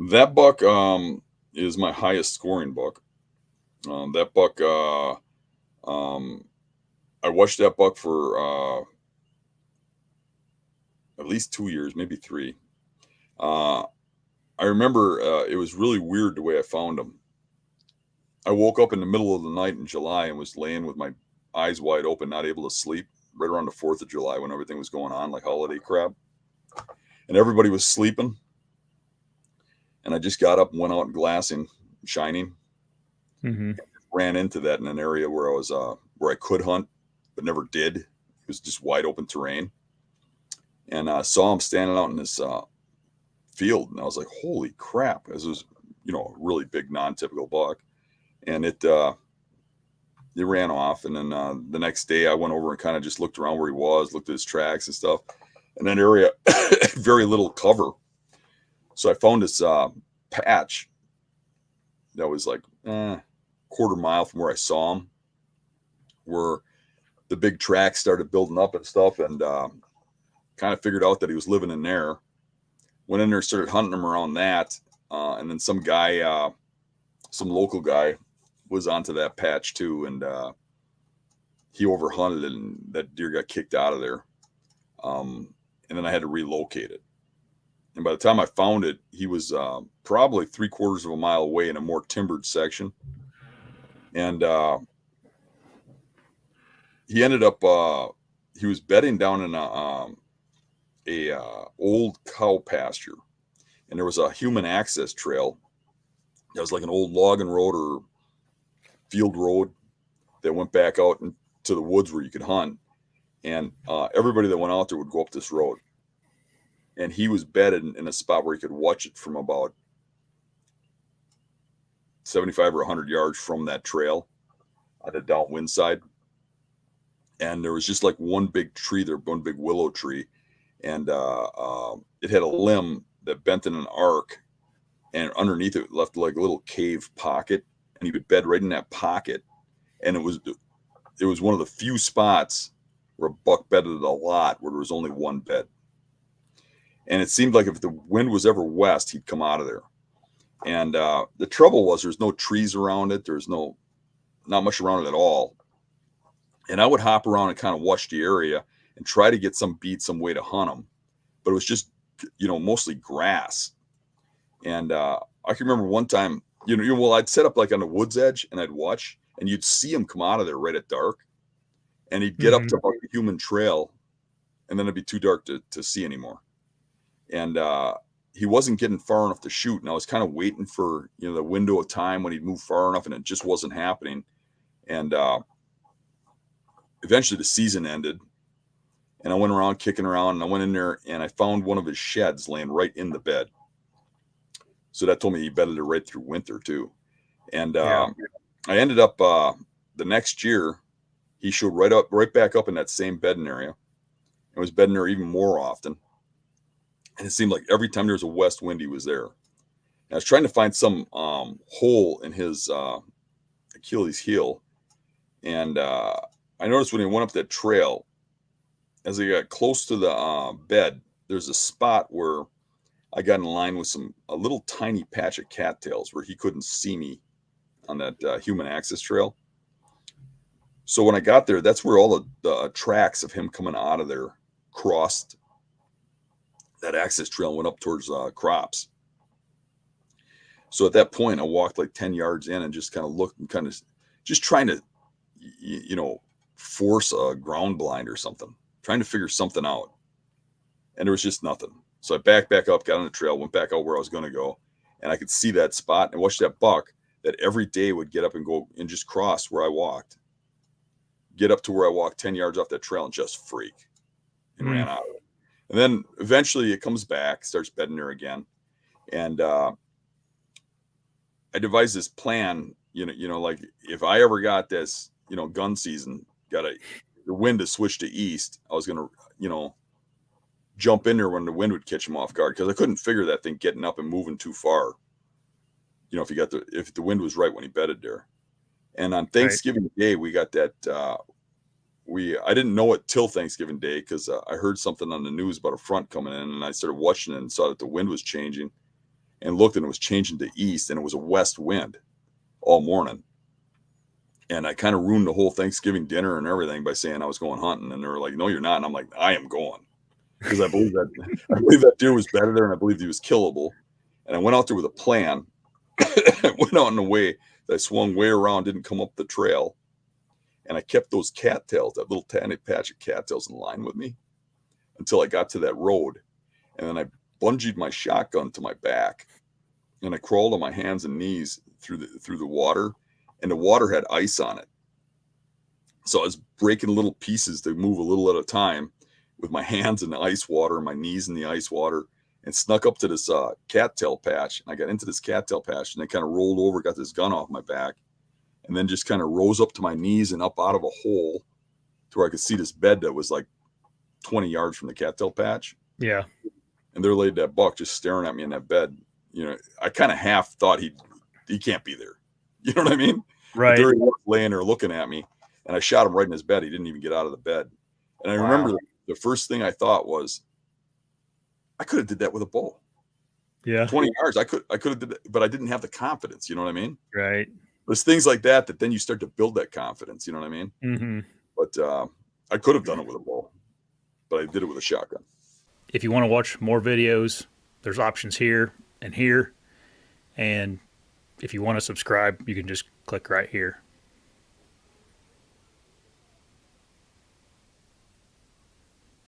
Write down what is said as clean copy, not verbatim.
That buck is my highest scoring buck. That buck, um, I watched that buck for at least 2 years, maybe three. Uh, I remember it was really weird the way I found him. I woke up in the middle of the night in July and was laying with my eyes wide open, not able to sleep, right around the 4th of July when everything was going on, like holiday crap. And everybody was sleeping. And I just got up and went out and glassing, shining, Hmm. ran into that in an area where where I could hunt, but never did. It was just wide open terrain. And I saw him standing out in this field. And I was like, holy crap. This was, a really big, non typical buck. And it ran off. And then the next day I went over and kind of just looked around where he was, looked at his tracks and stuff. And that area, very little cover. So I found this patch that was like quarter mile from where I saw him, where the big tracks started building up and stuff. And kind of figured out that he was living in there. Went in there, started hunting him around that. And then some local guy was onto that patch too. And he overhunted it, and that deer got kicked out of there. And then I had to relocate it. And by the time I found it, he was probably 3/4 of a mile away in a more timbered section. And he ended up, he was bedding down in a old cow pasture. And there was a human access trail that was like an old logging road or field road that went back out into the woods where you could hunt. And everybody that went out there would go up this road. And he was bedded in a spot where he could watch it from about 75 or 100 yards from that trail on the downwind side. And there was just like one big tree there, one big willow tree. And it had a limb that bent in an arc. And underneath it left like a little cave pocket. And he would bed right in that pocket. And it was one of the few spots where a buck bedded a lot where there was only one bed. And it seemed like if the wind was ever west, he'd come out of there. And the trouble was there's no trees around it. There's not much around it at all. And I would hop around and kind of watch the area and try to get some beat, some way to hunt them. But it was just, mostly grass. And I can remember one time, well, I'd set up like on the woods edge and I'd watch, and you'd see him come out of there right at dark. And he'd get up Hmm. to about the human trail, and then it'd be too dark to see anymore. And he wasn't getting far enough to shoot. And I was kind of waiting for, the window of time when he'd move far enough, and it just wasn't happening. And eventually the season ended, and I went around kicking around, and I went in there and I found one of his sheds laying right in the bed. So that told me he bedded it right through winter too. And Yeah. I ended up the next year, he showed right back up in that same bedding area, and was bedding there even more often. And it seemed like every time there was a west wind, he was there. And I was trying to find some hole in his Achilles heel, and I noticed when he went up that trail, as he got close to the bed, there's a spot where I got in line with a little tiny patch of cattails where he couldn't see me on that human access trail. So when I got there, that's where all the tracks of him coming out of there crossed that access trail and went up towards crops. So at that point, I walked like 10 yards in and just kind of looked and kind of just trying to, force a ground blind or something, trying to figure something out. And there was just nothing. So I backed back up, got on the trail, went back out where I was going to go. And I could see that spot and watch that buck that every day would get up and go and just cross where I walked, get up to where I walked 10 yards off that trail and just freak and Mm. ran out of it. And then eventually it comes back, starts bedding there again. And I devised this plan, like if I ever got this, gun season, the wind to switch to east, I was going to, jump in there when the wind would catch him off guard, because I couldn't figure that thing getting up and moving too far. If the wind was right when he bedded there. And on Right. Thanksgiving Day, we got that. I didn't know it till Thanksgiving Day because I heard something on the news about a front coming in, and I started watching it and saw that the wind was changing. and looked, and it was changing to east, and it was a west wind all morning. And I kind of ruined the whole Thanksgiving dinner and everything by saying I was going hunting. And they were like, "No, you're not." And I'm like, "I am going," because I believe that deer was better there, and I believed he was killable. And I went out there with a plan. Went out in a way that I swung way around, didn't come up the trail, and I kept those cattails, that little tiny patch of cattails, in line with me until I got to that road. And then I bungeed my shotgun to my back, and I crawled on my hands and knees through the water, and the water had ice on it. So I was breaking little pieces to move a little at a time with my hands in the ice water, my knees in the ice water, and snuck up to this cattail patch. And I got into this cattail patch, and I kind of rolled over, got this gun off my back, and then just kind of rose up to my knees and up out of a hole to where I could see this bed that was like 20 yards from the cattail patch. Yeah. And there laid that buck just staring at me in that bed. I kind of half thought he can't be there. You know what I mean? Right. But there he was laying there looking at me, and I shot him right in his bed. He didn't even get out of the bed. And I remember the first thing I thought was, I could have did that with a bow. Yeah. 20 yards. I could have did that, but I didn't have the confidence. You know what I mean? Right. There's things like that then you start to build that confidence. You know what I mean? Mm-hmm. But I could have done it with a bow, but I did it with a shotgun. If you want to watch more videos, there's options here and here. And if you want to subscribe, you can just click right here.